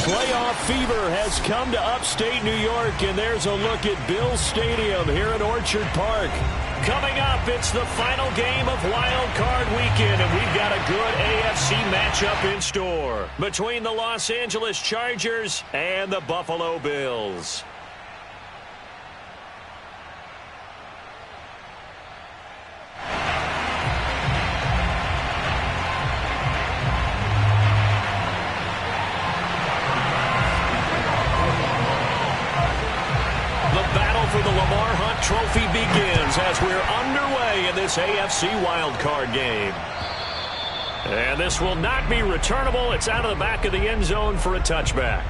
Playoff fever has come to upstate New York, and there's a look at Bills Stadium here at Orchard Park. Coming up, it's the final game of Wild Card Weekend, and we've got a good AFC matchup in store between the Los Angeles Chargers and the Buffalo Bills. For the Lamar Hunt Trophy begins as we're underway in this AFC wildcard game. And this will not be returnable. It's out of the back of the end zone for a touchback.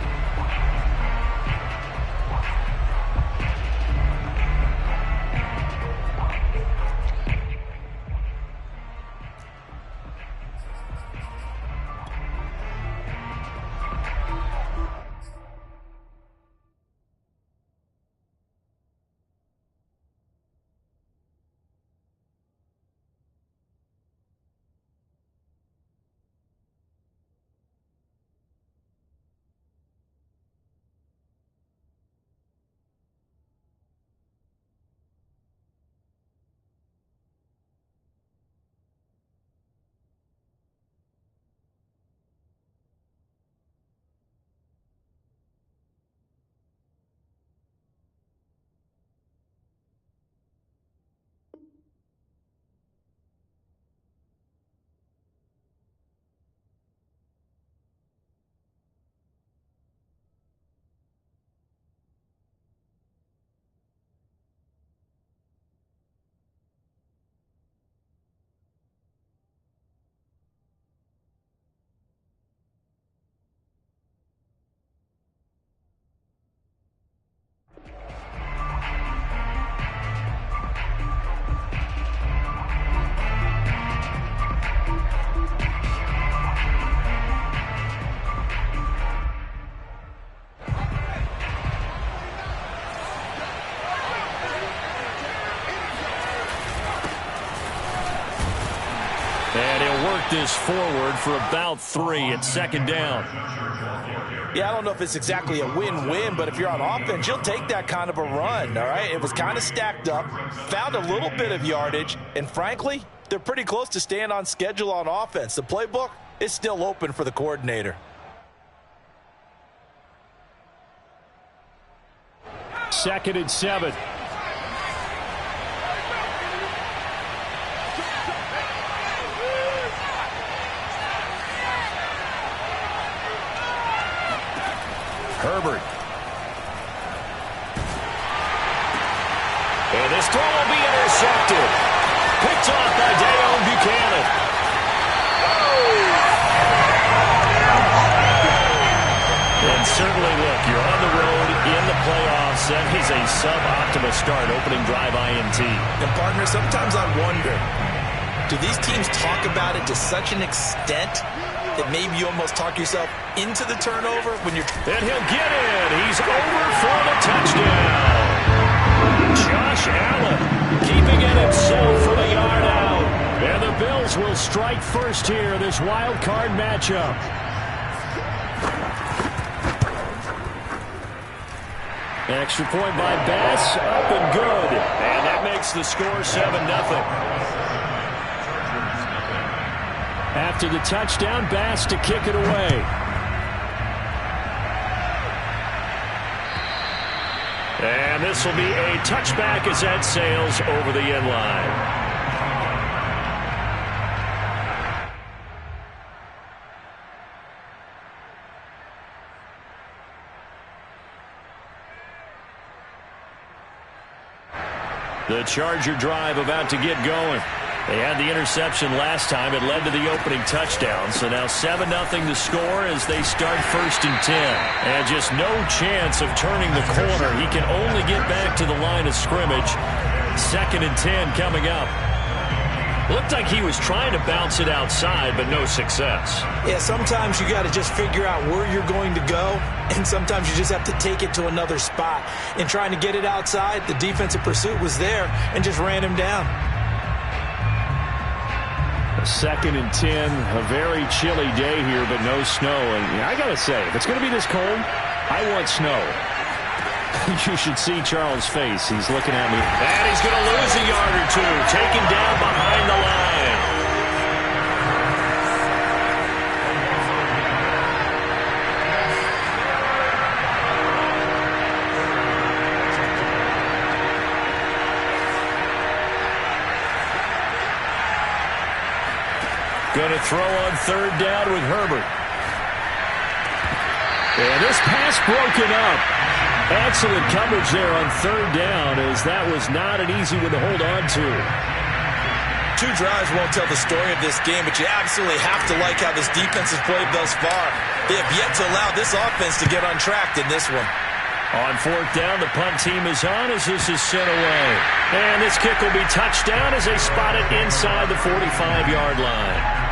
This forward for about 3 at second down. Yeah, I don't know if it's exactly a win-win, but if you're on offense, you'll take that kind of a run, all right? It was kind of stacked up, found a little bit of yardage, and frankly, they're pretty close to staying on schedule on offense. The playbook is still open for the coordinator. Second and 7. Herbert. And this throw will be intercepted. Picked off by Dayon Buchanan. And certainly, look, you're on the road in the playoffs. That is a suboptimal start, opening drive INT. And, partner, sometimes I wonder, do these teams talk about it to such an extent that maybe you almost talk yourself into the turnover when you're... And he'll get it. He's over for the touchdown. Josh Allen keeping it himself for the yard out. And the Bills will strike first here, this wild card matchup. Extra point by Bass, up and good. And that makes the score 7-0. After the touchdown, Bass to kick it away. And this will be a touchback as that sails over the end line. The Charger drive about to get going. They had the interception last time. It led to the opening touchdown. So now 7-0 the score as they start 1st and 10. And just no chance of turning the corner. He can only get back to the line of scrimmage. 2nd and 10 coming up. Looked like he was trying to bounce it outside, but no success. Yeah, sometimes you got to just figure out where you're going to go, and sometimes you just have to take it to another spot. In trying to get it outside, the defensive pursuit was there and just ran him down. 2nd and 10, a very chilly day here, but no snow. And I got to say, if it's going to be this cold, I want snow. You should see Charles' face. He's looking at me. And he's going to lose a yard or two, taken down behind the line. Going to throw on 3rd down with Herbert. And this pass broken up. Excellent coverage there on 3rd down, as that was not an easy one to hold on to. 2 drives won't tell the story of this game, but you absolutely have to like how this defense has played thus far. They have yet to allow this offense to get untracked in this one. On 4th down, the punt team is on as this is sent away. And this kick will be touchdown as they spot it inside the 45-yard line.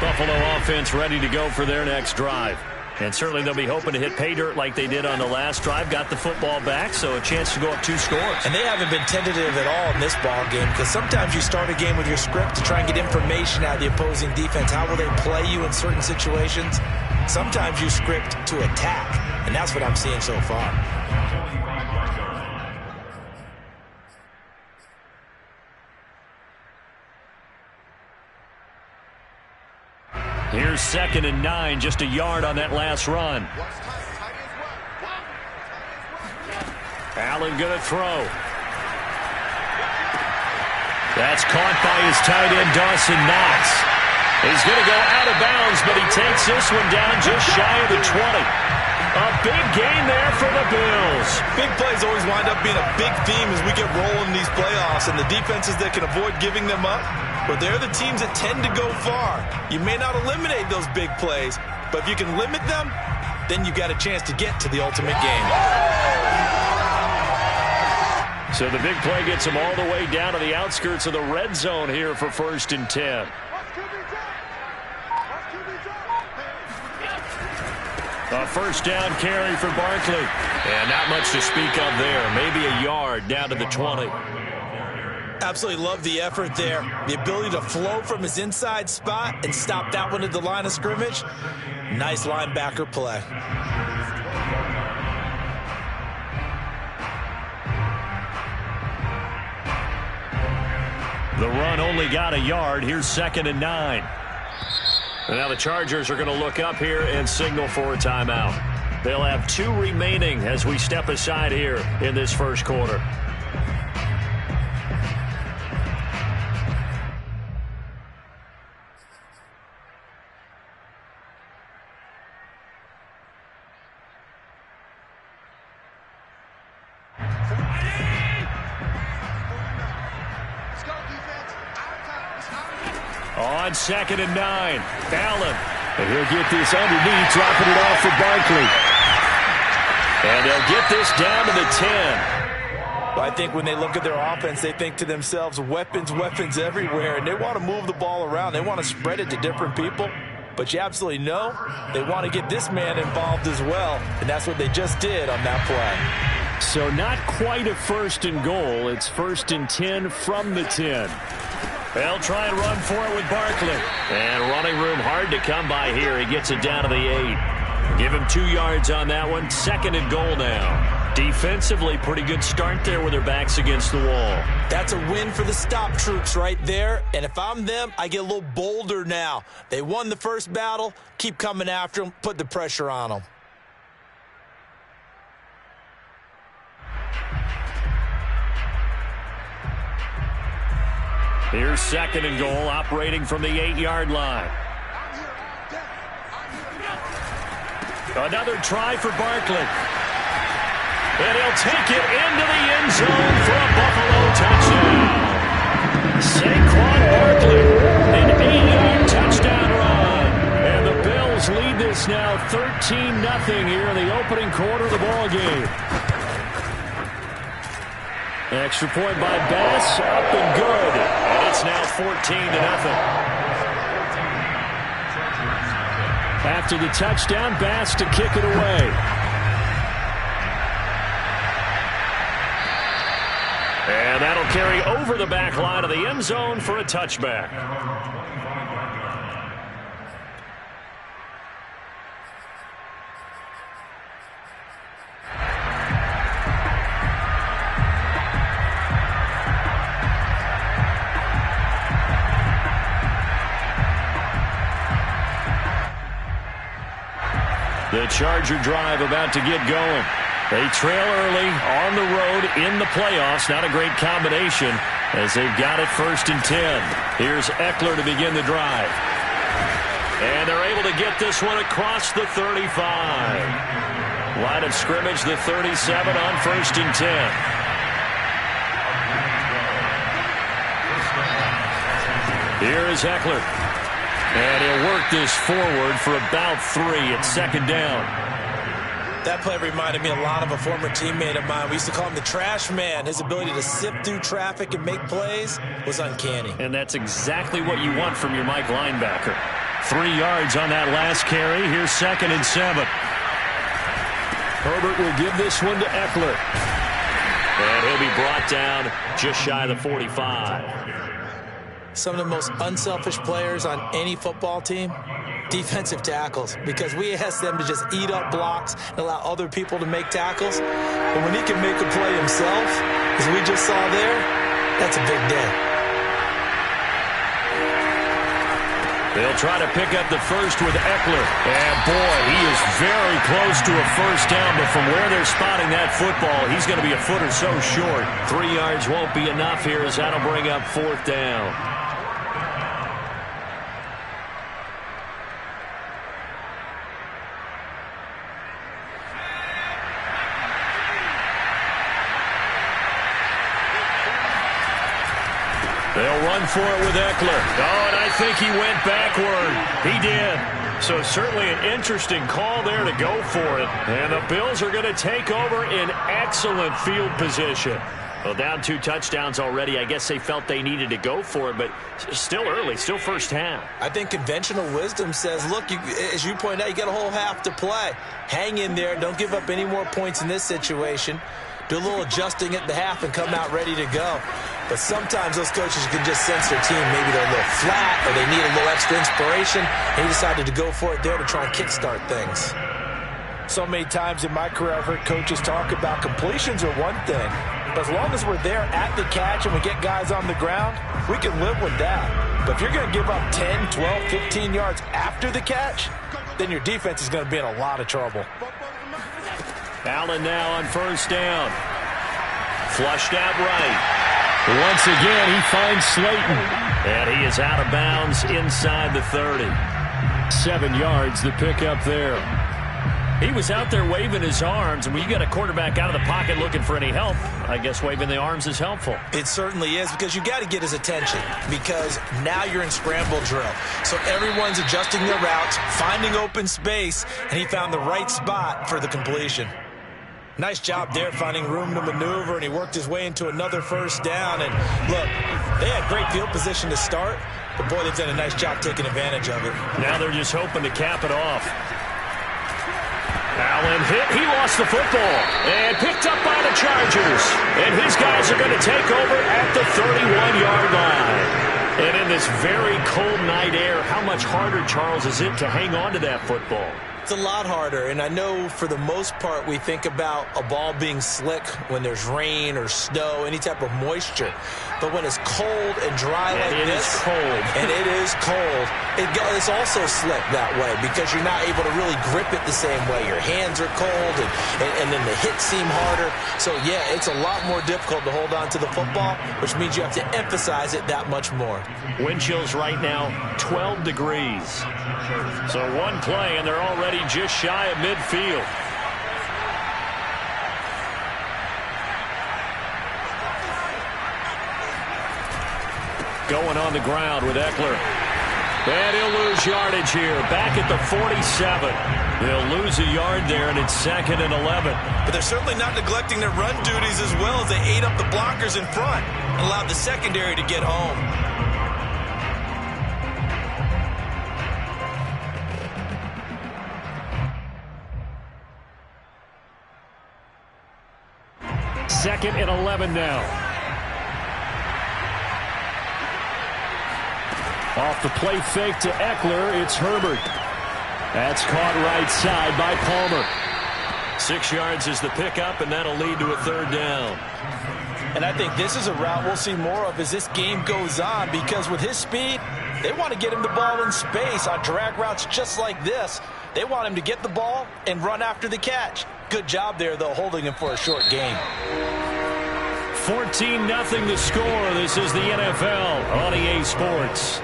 Buffalo offense ready to go for their next drive. And certainly they'll be hoping to hit pay dirt like they did on the last drive. Got the football back, so a chance to go up 2 scores. And they haven't been tentative at all in this ball game, because sometimes you start a game with your script to try and get information out of the opposing defense. How will they play you in certain situations? Sometimes you script to attack, and that's what I'm seeing so far. Here's 2nd and 9, just a yard on that last run. Allen going to throw. That's caught by his tight end, Dawson Knox. He's going to go out of bounds, but he takes this one down just shy of the 20. A big gain there for the Bills. Big plays always wind up being a big theme as we get rolling in these playoffs, and the defenses that can avoid giving them up, but they're the teams that tend to go far. You may not eliminate those big plays, but if you can limit them, then you got a chance to get to the ultimate game. So the big play gets them all the way down to the outskirts of the red zone here for 1st and 10. A 1st down carry for Barkley. And not much to speak of there. Maybe a yard down to the 20. Absolutely love the effort there. The ability to flow from his inside spot and stop that one at the line of scrimmage. Nice linebacker play. The run only got a yard. Here's 2nd and 9. And now the Chargers are going to look up here and signal for a timeout. They'll have 2 remaining as we step aside here in this first quarter. On 2nd and 9, Allen. And he'll get this underneath, dropping it off for Barkley. And they'll get this down to the 10. Well, I think when they look at their offense, they think to themselves, weapons, weapons everywhere, and they want to move the ball around. They want to spread it to different people. But you absolutely know they want to get this man involved as well, and that's what they just did on that play. So not quite a 1st and goal. It's 1st and 10 from the 10. They'll try and run for it with Barkley. And running room hard to come by here. He gets it down to the 8. Give him 2 yards on that one. 2nd and goal now. Defensively, pretty good start there with their backs against the wall. That's a win for the stop troops right there. And if I'm them, I get a little bolder now. They won the first battle. Keep coming after them. Put the pressure on them. Here's 2nd and goal, operating from the 8-yard line. Another try for Barkley. And he'll take it into the end zone for a Buffalo touchdown. Saquon Barkley, an 8-yard touchdown run. And the Bills lead this now 13-0 here in the opening quarter of the ball game. Extra point by Bass, up and good. And it's now 14-0. After the touchdown, Bass to kick it away. And that'll carry over the back line of the end zone for a touchback. The Charger drive about to get going. They trail early on the road in the playoffs. Not a great combination as they've got it 1st and 10. Here's Eckler to begin the drive. And they're able to get this one across the 35. Line of scrimmage, the 37 on 1st and 10. Here is Eckler. And he'll work this forward for about 3 at 2nd down. That play reminded me a lot of a former teammate of mine. We used to call him the trash man. His ability to sift through traffic and make plays was uncanny. And that's exactly what you want from your Mike linebacker. 3 yards on that last carry. Here's 2nd and 7. Herbert will give this one to Eckler. And he'll be brought down just shy of the 45. Some of the most unselfish players on any football team, defensive tackles, because we ask them to just eat up blocks and allow other people to make tackles. But when he can make a play himself, as we just saw there, that's a big day. They'll try to pick up the first with Eckler. And, boy, he is very close to a 1st down. But from where they're spotting that football, he's going to be a foot or so short. 3 yards won't be enough here as that'll bring up 4th down. They'll run for it with Eckler. Oh, and I think he went backward. He did. So certainly an interesting call there to go for it. And the Bills are going to take over in excellent field position. Well, down 2 touchdowns already. I guess they felt they needed to go for it, but still early, still 1st half. I think conventional wisdom says, look, as you point out, you got a whole half to play. Hang in there. Don't give up any more points in this situation. Do a little adjusting at the half and come out ready to go. But sometimes those coaches can just sense their team. Maybe they're a little flat or they need a little extra inspiration. And he decided to go for it there to try and kickstart things. So many times in my career, I've heard coaches talk about completions are one thing. But as long as we're there at the catch and we get guys on the ground, we can live with that. But if you're going to give up 10, 12, 15 yards after the catch, then your defense is going to be in a lot of trouble. Allen now on 1st down. Flushed out right. Once again, he finds Slayton. And he is out of bounds inside the 30. 7 yards the pickup there. He was out there waving his arms, and when you got a quarterback out of the pocket looking for any help, I guess waving the arms is helpful. It certainly is, because you got to get his attention, because now you're in scramble drill. So everyone's adjusting their routes, finding open space, and he found the right spot for the completion. Nice job there finding room to maneuver, and he worked his way into another 1st down. And look, they had great field position to start, but boy, they've done a nice job taking advantage of it. Now they're just hoping to cap it off. Allen hit. He lost the football and picked up by the Chargers. And his guys are going to take over at the 31-yard line. And in this very cold night air, how much harder, Charles, is it to hang on to that football? It's a lot harder, and I know for the most part we think about a ball being slick when there's rain or snow, any type of moisture. But when it's cold and dry like this, it is cold. And it is cold, it's also slick that way because you're not able to really grip it the same way. Your hands are cold, and then the hits seem harder. So, yeah, it's a lot more difficult to hold on to the football, which means you have to emphasize it that much more. Wind chills right now, 12 degrees. So one play, and they're already just shy of midfield. Going on the ground with Eckler. And he'll lose yardage here. Back at the 47. They'll lose a yard there, and it's 2nd and 11. But they're certainly not neglecting their run duties as well as they ate up the blockers in front and allowed the secondary to get home. 2nd and 11 now. Off the play fake to Eckler, it's Herbert. That's caught right side by Palmer. 6 yards is the pickup, and that'll lead to a third down. And I think this is a route we'll see more of as this game goes on, because with his speed, they want to get him the ball in space on drag routes just like this. They want him to get the ball and run after the catch. Good job there, though, holding him for a short gain. 14-0 the score. This is the NFL on EA Sports.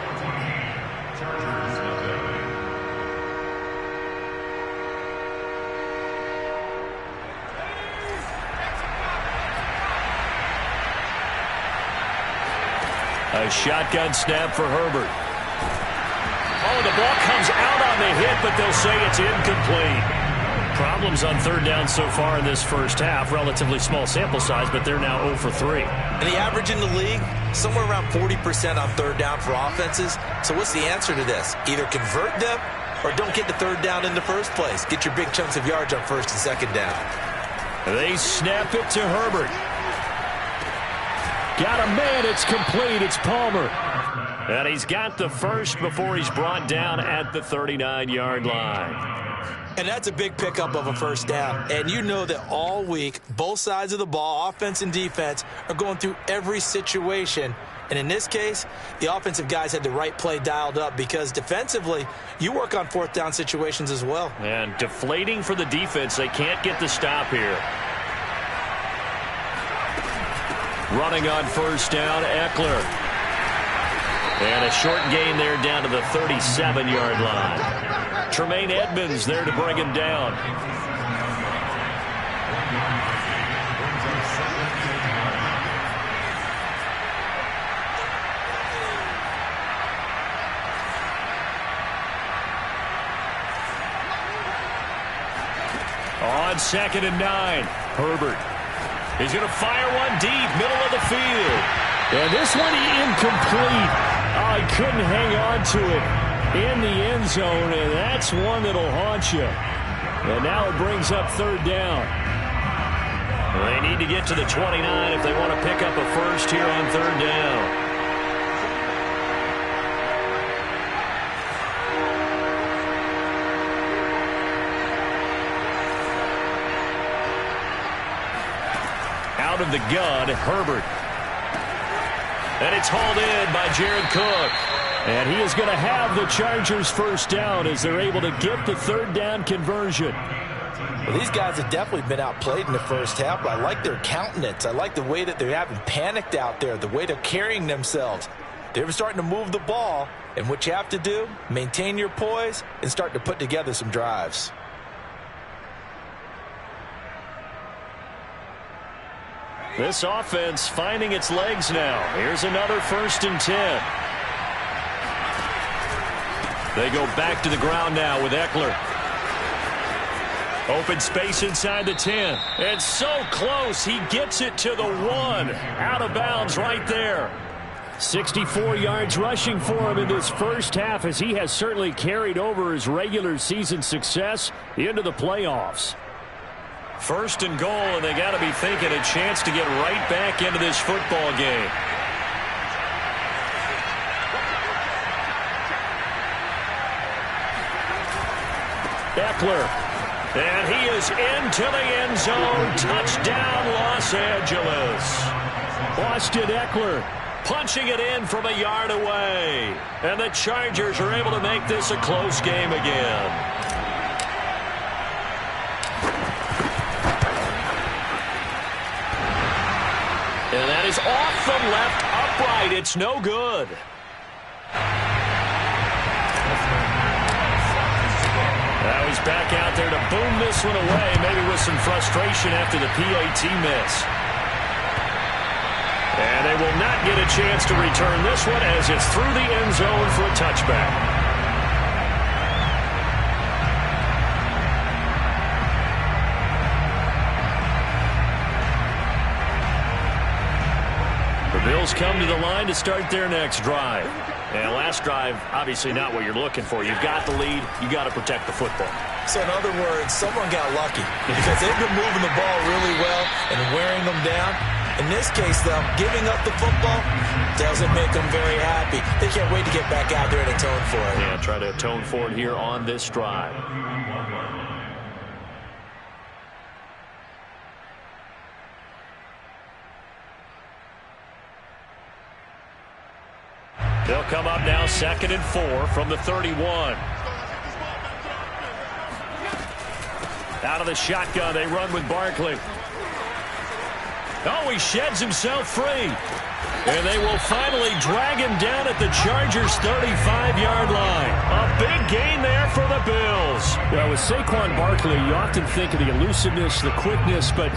A shotgun snap for Herbert. Oh, the ball comes out on the hit, but they'll say it's incomplete. Problems on third down so far in this first half. Relatively small sample size, but they're now 0 for 3. And the average in the league, somewhere around 40% on third down for offenses. So what's the answer to this? Either convert them or don't get the third down in the first place. Get your big chunks of yards on first and second down. They snap it to Herbert. Got a man, it's complete, it's Palmer. And he's got the first before he's brought down at the 39-yard line. And that's a big pickup of a first down. And you know that all week, both sides of the ball, offense and defense, are going through every situation. And in this case, the offensive guys had the right play dialed up, because defensively, you work on fourth down situations as well. And deflating for the defense. They can't get the stop here. Running on first down, Eckler. And a short gain there down to the 37-yard line. Tremaine Edmonds there to bring him down. On 2nd and 9, Herbert. He's going to fire one deep, middle of the field. And this one incomplete. Oh, he couldn't hang on to it in the end zone, and that's one that'll haunt you. And now it brings up third down. They need to get to the 29 if they want to pick up a first here on third down. Out of the gun, Herbert. And it's hauled in by Jared Cook. And he is going to have the Chargers first down as they're able to get the third down conversion. Well, these guys have definitely been outplayed in the first half, but I like their countenance. I like the way that they haven't panicked out there, the way they're carrying themselves. They're starting to move the ball, and what you have to do, maintain your poise and start to put together some drives. This offense finding its legs now. Here's another 1st and 10. They go back to the ground now with Eckler. Open space inside the 10. It's so close. He gets it to the 1. Out of bounds right there. 64 yards rushing for him in this first half, as he has certainly carried over his regular season success into the playoffs. 1st and goal, and they got to be thinking a chance to get right back into this football game. Eckler. And he is into the end zone. Touchdown, Los Angeles. Austin Eckler punching it in from a yard away. And the Chargers are able to make this a close game again. And that is off the left upright. It's no good. Now he's back out there to boom this one away, maybe with some frustration after the PAT miss. And they will not get a chance to return this one as it's through the end zone for a touchback. Bills come to the line to start their next drive. And last drive, obviously not what you're looking for. You've got the lead. You got to protect the football. So in other words, someone got lucky because they've been moving the ball really well and wearing them down. In this case, though, giving up the football doesn't make them very happy. They can't wait to get back out there and atone for it. Yeah, try to atone for it here on this drive. They'll come up now 2nd and 4 from the 31. Out of the shotgun, they run with Barkley. Oh, he sheds himself free. And they will finally drag him down at the Chargers' 35-yard line. A big gain there for the Bills. Well, with Saquon Barkley, you often think of the elusiveness, the quickness, but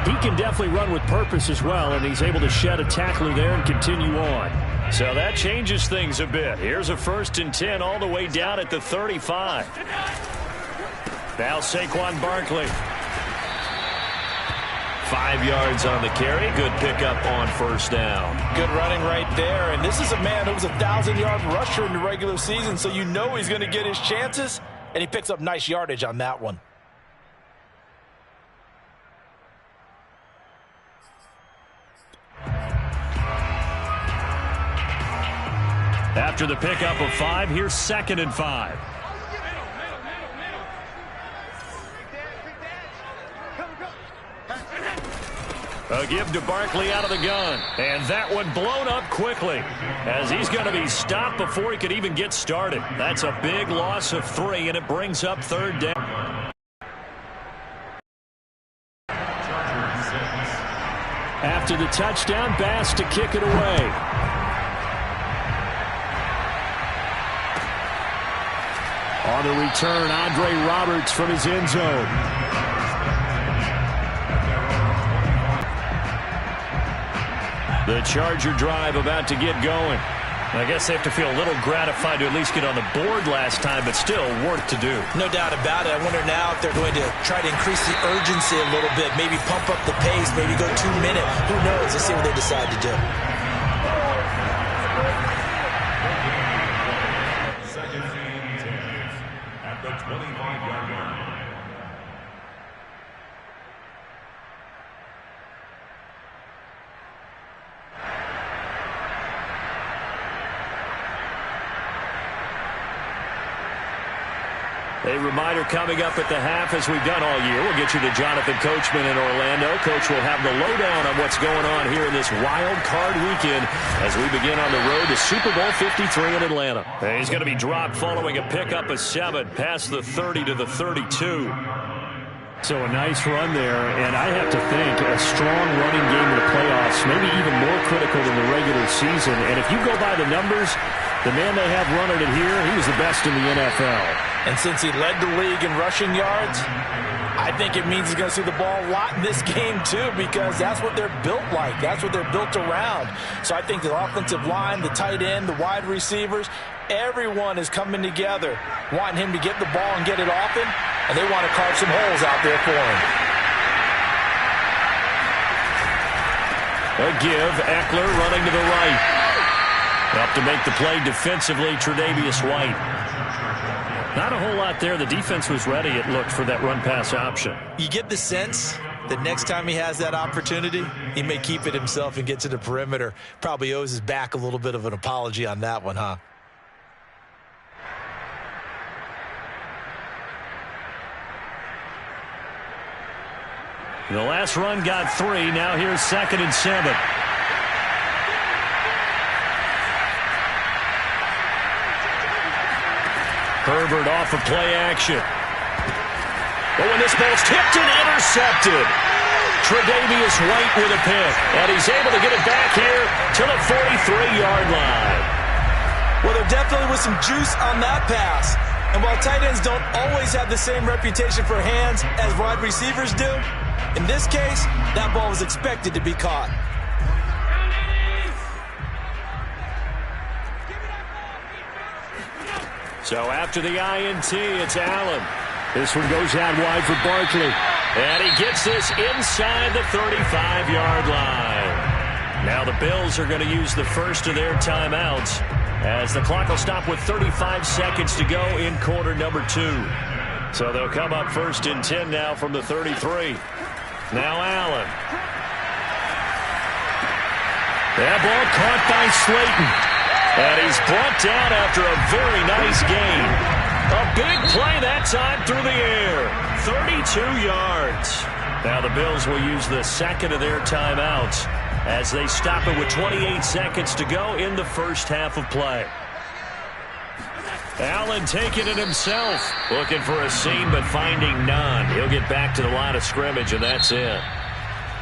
he can definitely run with purpose as well, and he's able to shed a tackler there and continue on. So that changes things a bit. Here's a 1st and 10 all the way down at the 35. Now Saquon Barkley. 5 yards on the carry. Good pickup on 1st down. Good running right there. And this is a man who was a 1,000-yard rusher in the regular season, so you know he's going to get his chances. And he picks up nice yardage on that one. After the pickup of 5, here's 2nd and 5. A give to Barkley out of the gun. And that one blown up quickly as he's going to be stopped before he could even get started. That's a big loss of 3, and it brings up 3rd down. After the touchdown, Bass to kick it away. On the return, Andre Roberts from his end zone. The Charger drive about to get going. I guess they have to feel a little gratified to at least get on the board last time, but still work to do. No doubt about it. I wonder now if they're going to try to increase the urgency a little bit, maybe pump up the pace, maybe go 2 minutes. Who knows? Let's see what they decide to do. At the 25-yard line. A reminder coming up at the half, as we've done all year. We'll get you to Jonathan Coachman in Orlando. Coach will have the lowdown on what's going on here in this wild card weekend as we begin on the road to Super Bowl 53 in Atlanta. And he's going to be dropped following a pickup of 7 past the 30 to the 32. So a nice run there, and I have to think a strong running game in the playoffs, maybe even more critical than the regular season. And if you go by the numbers, the man they have running it here, he was the best in the NFL. And since he led the league in rushing yards, I think it means he's going to see the ball a lot in this game too, because that's what they're built like. That's what they're built around. So I think the offensive line, the tight end, the wide receivers, everyone is coming together, wanting him to get the ball and get it often, and they want to carve some holes out there for him. A give, Eckler running to the right. Up to make the play defensively, Tre'Davious White. Not a whole lot there. The defense was ready, it looked, for that run-pass option. You get the sense that next time he has that opportunity, he may keep it himself and get to the perimeter. Probably owes his back a little bit of an apology on that one, huh? The last run got 3. Now here's 2nd and 7. Herbert off of play action. Oh, and this ball's tipped and intercepted. Tre'Davious White with a pick. And he's able to get it back here to the 43-yard line. Well, there definitely was some juice on that pass. And while tight ends don't always have the same reputation for hands as wide receivers do, in this case, that ball was expected to be caught. So after the INT, it's Allen. This one goes out wide for Barkley. And he gets this inside the 35-yard line. Now the Bills are going to use the first of their timeouts as the clock will stop with 35 seconds to go in quarter number 2. So they'll come up 1st and 10 now from the 33. Now Allen. That ball caught by Slayton. And he's brought down after a very nice gain. A big play that time through the air. 32 yards. Now the Bills will use the second of their timeouts as they stop it with 28 seconds to go in the first half of play. Allen taking it himself. Looking for a seam but finding none. He'll get back to the line of scrimmage, and that's it.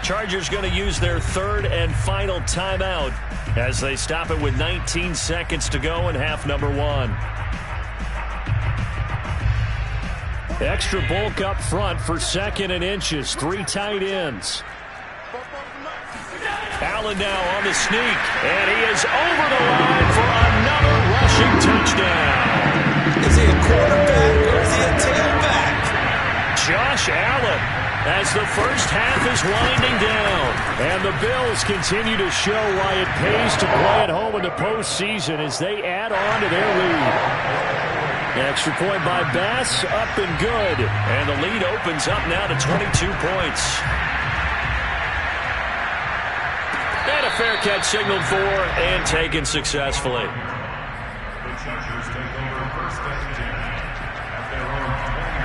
Chargers going to use their third and final timeout as they stop it with 19 seconds to go in half number one. Extra bulk up front for second and inches. 3 tight ends. Allen now on the sneak, and he is over the line for another rushing touchdown. Is he a quarterback or is he a tailback? Josh Allen, as the first half is winding down. And the Bills continue to show why it pays to play at home in the postseason as they add on to their lead. Extra point by Bass, up and good. And the lead opens up now to 22 points. And a fair catch signaled for and taken successfully. The Chargers take over first and 10 at their own 21.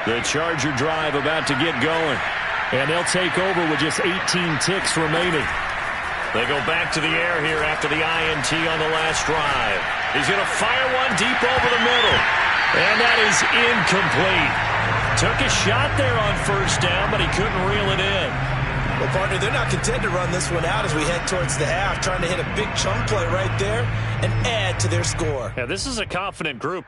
The Charger drive about to get going. And they'll take over with just 18 ticks remaining. They go back to the air here after the INT on the last drive. He's going to fire one deep over the middle. And that is incomplete. Took a shot there on first down, but he couldn't reel it in. Well, partner, they're not content to run this one out as we head towards the half, trying to hit a big chunk play right there and add to their score. Yeah, this is a confident group.